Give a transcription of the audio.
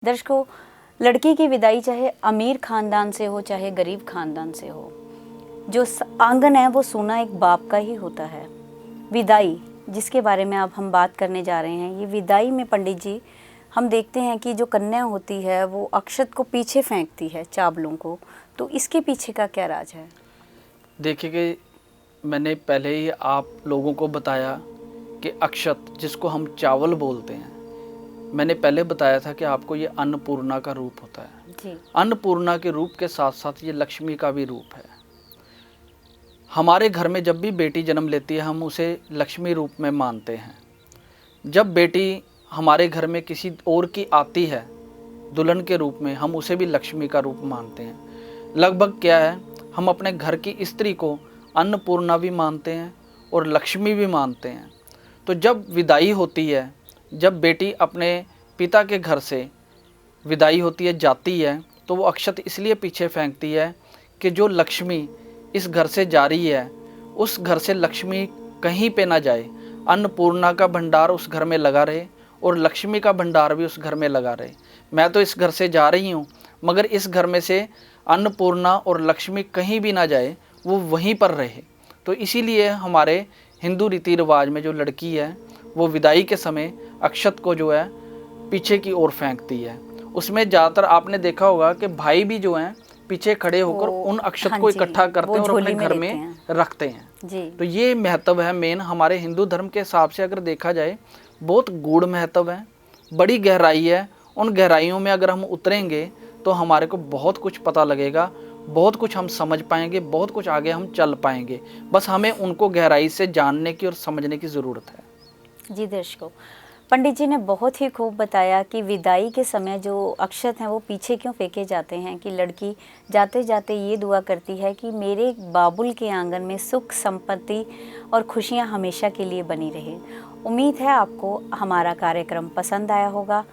दर्शकों, लड़की की विदाई चाहे अमीर खानदान से हो चाहे गरीब खानदान से हो, जो आंगन है वो सोना एक बाप का ही होता है। विदाई जिसके बारे में अब हम बात करने जा रहे हैं, ये विदाई में पंडित जी हम देखते हैं कि जो कन्या होती है वो अक्षत को पीछे फेंकती है, चावलों को, तो इसके पीछे का क्या राज है? देखिए कि मैंने पहले ही आप लोगों को बताया कि अक्षत जिसको हम चावल बोलते हैं, मैंने पहले बताया था कि आपको ये अन्नपूर्णा का रूप होता है जी। अन्नपूर्णा के रूप के साथ साथ ये लक्ष्मी का भी रूप है। हमारे घर में जब भी बेटी जन्म लेती है हम उसे लक्ष्मी रूप में मानते हैं। जब बेटी हमारे घर में किसी और की आती है दुल्हन के रूप में, हम उसे भी लक्ष्मी का रूप मानते हैं। लगभग क्या है, हम अपने घर की स्त्री को अन्नपूर्णा भी मानते हैं और लक्ष्मी भी मानते हैं। तो जब विदाई होती है, जब बेटी अपने पिता के घर से विदाई होती है, जाती है, तो वो अक्षत इसलिए पीछे फेंकती है कि जो लक्ष्मी इस घर से जा रही है उस घर से लक्ष्मी कहीं पे ना जाए, अन्नपूर्णा का भंडार उस घर में लगा रहे और लक्ष्मी का भंडार भी उस घर में लगा रहे। मैं तो इस घर से जा रही हूँ मगर इस घर में से अन्नपूर्णा और लक्ष्मी कहीं भी ना जाए, वो वहीं पर रहे। तो इसीलिए हमारे हिंदू रीति रिवाज में जो लड़की है वो विदाई के समय अक्षत को जो है पीछे की ओर फेंकती है। उसमें ज़्यादातर आपने देखा होगा कि भाई भी जो हैं पीछे खड़े होकर उन अक्षत को इकट्ठा करते हैं और अपने घर में रखते हैं जी। तो ये महत्व है मेन हमारे हिंदू धर्म के हिसाब से, अगर देखा जाए बहुत गूढ़ महत्व है, बड़ी गहराई है। उन गहराइयों में अगर हम उतरेंगे तो हमारे को बहुत कुछ पता लगेगा, बहुत कुछ हम समझ पाएंगे, बहुत कुछ आगे हम चल पाएंगे। बस हमें उनको गहराई से जानने की और समझने की ज़रूरत है। जी दर्शकों, पंडित जी ने बहुत ही खूब बताया कि विदाई के समय जो अक्षत हैं वो पीछे क्यों फेंके जाते हैं, कि लड़की जाते जाते ये दुआ करती है कि मेरे बाबुल के आंगन में सुख संपत्ति और खुशियां हमेशा के लिए बनी रहे। उम्मीद है आपको हमारा कार्यक्रम पसंद आया होगा।